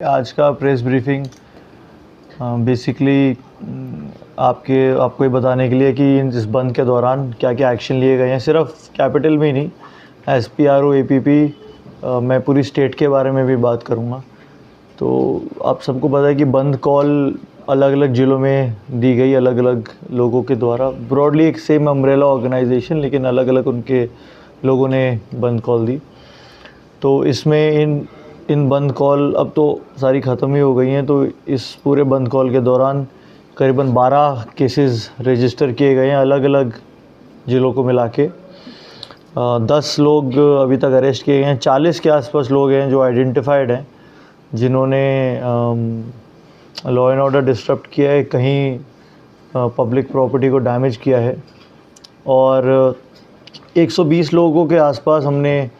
आज का press briefing basically आपको ये बताने के लिए कि इस बंद के दौरान क्या क्या एक्शन लिए गए हैं। सिर्फ कैपिटल में ही नहीं, SPRO APP मैं पूरी स्टेट के बारे में भी बात करूँगा। तो आप सबको पता है कि बंद कॉल अलग अलग ज़िलों में दी गई, अलग अलग लोगों के द्वारा। ब्रॉडली एक सेम अम्ब्रेला ऑर्गेनाइजेशन, लेकिन अलग अलग उनके लोगों ने बंद कॉल दी। तो इसमें इन बंद कॉल अब तो सारी ख़त्म ही हो गई हैं। तो इस पूरे बंद कॉल के दौरान करीबन 12 केसेस रजिस्टर किए गए हैं अलग अलग ज़िलों को मिला के। 10 लोग अभी तक अरेस्ट किए गए हैं। 40 के आसपास लोग हैं जो आइडेंटिफाइड हैं, जिन्होंने लॉ एंड ऑर्डर डिस्टर्ब किया है, कहीं पब्लिक प्रॉपर्टी को डैमेज किया है। और 120 लोगों के आसपास हमने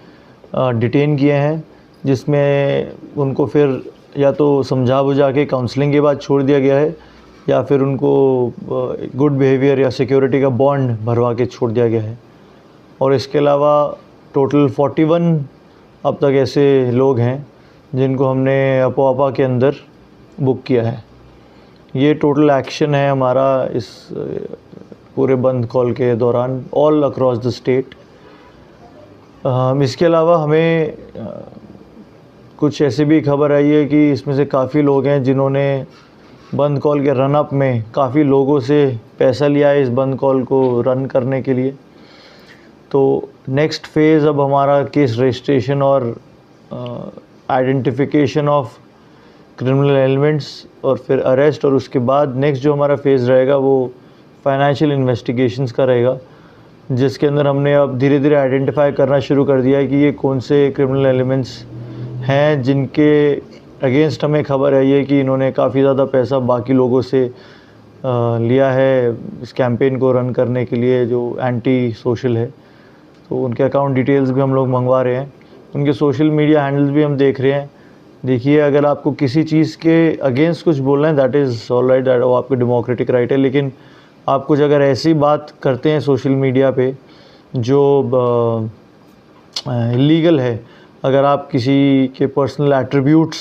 डिटेन किए हैं, जिसमें उनको फिर या तो समझा बुझा के काउंसलिंग के बाद छोड़ दिया गया है, या फिर उनको गुड बिहेवियर या सिक्योरिटी का बॉन्ड भरवा के छोड़ दिया गया है। और इसके अलावा टोटल 41 अब तक ऐसे लोग हैं जिनको हमने अपोआपा के अंदर बुक किया है। ये टोटल एक्शन है हमारा इस पूरे बंद कॉल के दौरान ऑल अक्रॉस द स्टेट। इसके अलावा हमें कुछ ऐसी भी खबर आई है कि इसमें से काफ़ी लोग हैं जिन्होंने बंद कॉल के रन अप में काफ़ी लोगों से पैसा लिया है इस बंद कॉल को रन करने के लिए। तो नेक्स्ट फेज़ अब हमारा केस रजिस्ट्रेशन और आइडेंटिफिकेशन ऑफ क्रिमिनल एलिमेंट्स और फिर अरेस्ट, और उसके बाद नेक्स्ट जो हमारा फेज़ रहेगा वो फाइनेंशियल इन्वेस्टिगेशंस का रहेगा, जिसके अंदर हमने अब धीरे धीरे आइडेंटिफाई करना शुरू कर दिया है कि ये कौन से क्रिमिनल एलिमेंट्स हैं जिनके अगेंस्ट हमें खबर आई है कि इन्होंने काफ़ी ज़्यादा पैसा बाकी लोगों से लिया है इस कैंपेन को रन करने के लिए जो एंटी सोशल है। तो उनके अकाउंट डिटेल्स भी हम लोग मंगवा रहे हैं, उनके सोशल मीडिया हैंडल्स भी हम देख रहे हैं। देखिए, अगर आपको किसी चीज़ के अगेंस्ट कुछ बोलना है, that is all right, that वो आपके डेमोक्रेटिक राइट है। लेकिन आप कुछ अगर ऐसी बात करते हैं सोशल मीडिया पे जो इलीगल है, अगर आप किसी के पर्सनल एट्रीब्यूट्स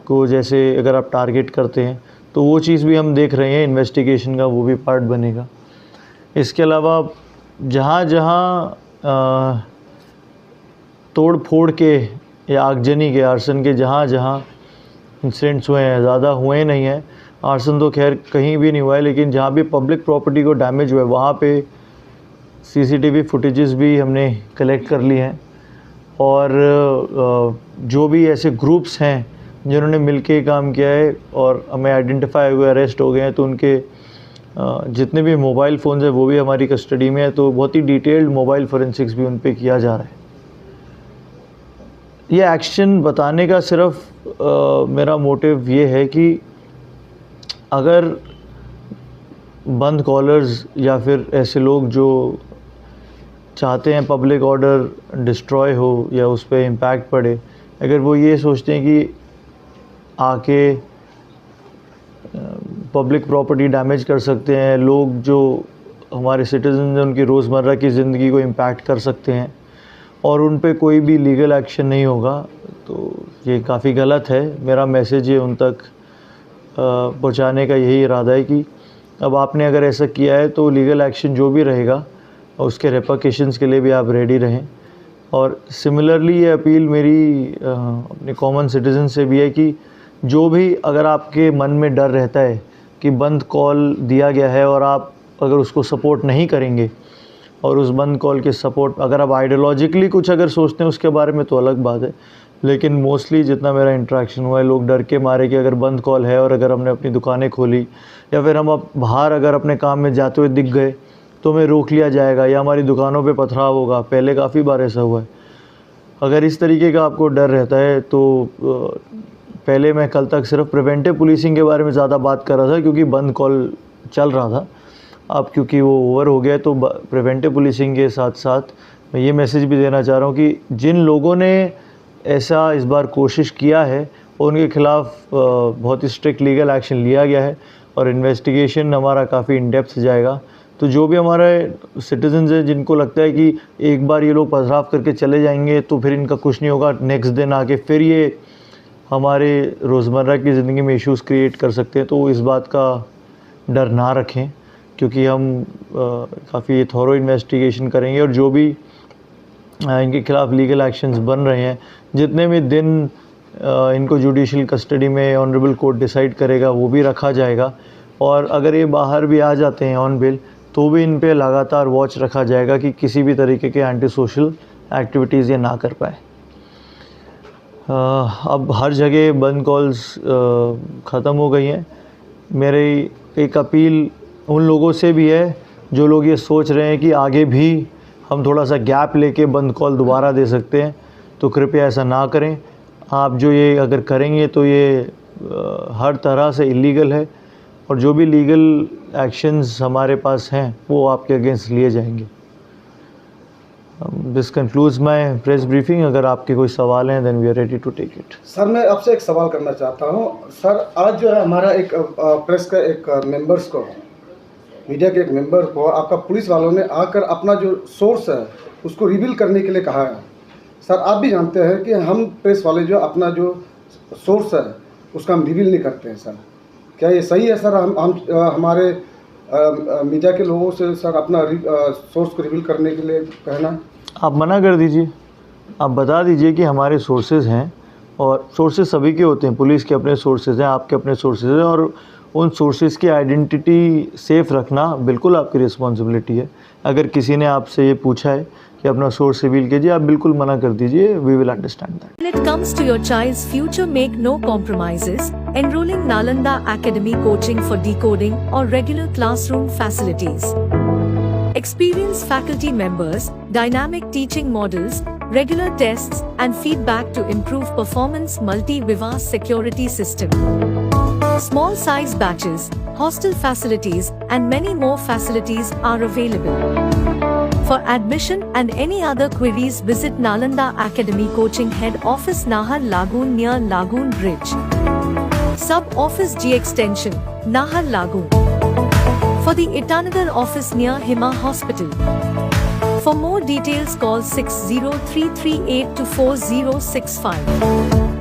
को जैसे अगर आप टारगेट करते हैं, तो वो चीज़ भी हम देख रहे हैं, इन्वेस्टिगेशन का वो भी पार्ट बनेगा। इसके अलावा जहाँ जहाँ तोड़ फोड़ के या आगजनी के, आर्सन के जहाँ जहाँ इंसिडेंट्स हुए हैं, ज़्यादा हुए नहीं हैं, आर्सन तो खैर कहीं भी नहीं हुआ है, लेकिन जहाँ भी पब्लिक प्रॉपर्टी को डैमेज हुआ है वहाँ पे CCTV फुटेजेस भी हमने कलेक्ट कर ली हैं। और जो भी ऐसे ग्रुप्स हैं जिन्होंने मिलके काम किया है और हमें आइडेंटिफाई हुए, अरेस्ट हो गए हैं, तो उनके जितने भी मोबाइल फ़ोन्स हैं वो भी हमारी कस्टडी में है। तो बहुत ही डिटेल्ड मोबाइल फोरेंसिक्स भी उन पे किया जा रहा है। ये एक्शन बताने का सिर्फ मेरा मोटिव ये है कि अगर बंद कॉलर्स या फिर ऐसे लोग जो चाहते हैं पब्लिक ऑर्डर डिस्ट्रॉय हो या उस पर इम्पैक्ट पड़े, अगर वो ये सोचते हैं कि आके पब्लिक प्रॉपर्टी डैमेज कर सकते हैं, लोग जो हमारे सिटीजन हैं उनकी रोज़मर्रा की ज़िंदगी को इम्पैक्ट कर सकते हैं और उन पे कोई भी लीगल एक्शन नहीं होगा, तो ये काफ़ी गलत है। मेरा मैसेज ये उन तक पहुंचाने का यही इरादा है कि अब आपने अगर ऐसा किया है तो लीगल एक्शन जो भी रहेगा उसके रेपरकशंस के लिए भी आप रेडी रहें। और सिमिलरली ये अपील मेरी अपने कॉमन सिटीज़न से भी है कि जो भी अगर आपके मन में डर रहता है कि बंद कॉल दिया गया है और आप अगर उसको सपोर्ट नहीं करेंगे, और उस बंद कॉल के सपोर्ट अगर आप आइडियोलॉजिकली कुछ अगर सोचते हैं उसके बारे में तो अलग बात है, लेकिन मोस्टली जितना मेरा इंटरेक्शन हुआ है, लोग डर के मारे कि अगर बंद कॉल है और अगर हमने अपनी दुकानें खोली या फिर हम अब बाहर अगर अपने काम में जाते हुए दिख गए तो हमें रोक लिया जाएगा या हमारी दुकानों पे पथराव होगा। पहले काफ़ी बार ऐसा हुआ है। अगर इस तरीके का आपको डर रहता है तो पहले मैं कल तक सिर्फ प्रिवेंटिव पुलिसिंग के बारे में ज़्यादा बात कर रहा था क्योंकि बंद कॉल चल रहा था। अब क्योंकि वो ओवर हो गया तो प्रिवेंटिव पुलिसिंग के साथ साथ मैं ये मैसेज भी देना चाह रहा हूँ कि जिन लोगों ने ऐसा इस बार कोशिश किया है उनके ख़िलाफ़ बहुत ही स्ट्रिक्ट लीगल एक्शन लिया गया है और इन्वेस्टिगेशन हमारा काफ़ी इन डेप्थ जाएगा। तो जो भी हमारे सिटीजन्स हैं जिनको लगता है कि एक बार ये लोग पथराव करके चले जाएंगे तो फिर इनका कुछ नहीं होगा, नेक्स्ट दिन आके फिर ये हमारे रोज़मर्रा की ज़िंदगी में इश्यूज़ क्रिएट कर सकते हैं, तो इस बात का डर ना रखें, क्योंकि हम काफ़ी थॉरो इन्वेस्टिगेशन करेंगे और जो भी इनके ख़िलाफ़ लीगल एक्शंस बन रहे हैं, जितने भी दिन इनको जुडिशल कस्टडी में ऑनरेबल कोर्ट डिसाइड करेगा वो भी रखा जाएगा। और अगर ये बाहर भी आ जाते हैं ऑन बेल, तो भी इन पे लगातार वॉच रखा जाएगा कि किसी भी तरीके के एंटी सोशल एक्टिविटीज़ ये ना कर पाए। अब हर जगह बंद कॉल्स ख़त्म हो गई हैं। मेरी एक अपील उन लोगों से भी है जो लोग ये सोच रहे हैं कि आगे भी हम थोड़ा सा गैप लेके बंद कॉल दोबारा दे सकते हैं, तो कृपया ऐसा ना करें। आप जो ये अगर करेंगे तो ये हर तरह से इलीगल है, और जो भी लीगल एक्शंस हमारे पास हैं वो आपके अगेंस्ट लिए जाएंगे। This concludes my press briefing. अगर आपके कोई सवाल हैं then we are ready to take it. Sir, मैं आपसे एक सवाल करना चाहता हूँ। सर, आज जो है हमारा एक प्रेस का एक मेंबर्स को, मीडिया के एक मेंबर को आपका पुलिस वालों ने आकर अपना जो सोर्स है उसको रिवील करने के लिए कहा है। सर, आप भी जानते हैं कि हम प्रेस वाले जो अपना जो सोर्स है उसका हम रिवील नहीं करते हैं। सर, क्या ये सही है? सर, हम हमारे मीडिया के लोगों से सर अपना सोर्स को रिवील करने के लिए कहना। आप मना कर दीजिए, आप बता दीजिए कि हमारे सोर्सेज हैं, और सोर्सेज सभी के होते हैं। पुलिस के अपने सोर्सेज हैं, आपके अपने सोर्सेज हैं, और उन सोर्सेज की आइडेंटिटी सेफ रखना बिल्कुल आपकी रिस्पॉन्सिबिलिटी है। अगर किसी ने आपसे ये पूछा है कि अपना सोर्स रिवील कीजिए, आप बिल्कुल मना कर दीजिए। We will understand that. When it comes to your child's future, make no compromises. Enrolling Nalanda Academy coaching for decoding or regular classroom facilities. Experienced faculty members, dynamic teaching models, regular tests and feedback to improve performance, multi-Vivas security system. Small size batches, hostel facilities and many more facilities are available. For admission and any other queries, visit Nalanda Academy Coaching Head Office, Nahar Lagoon near Lagoon Bridge. Sub Office G Extension, Nahar Lagoon. For the Itanagar Office near Hima Hospital. For more details, call 6033824065.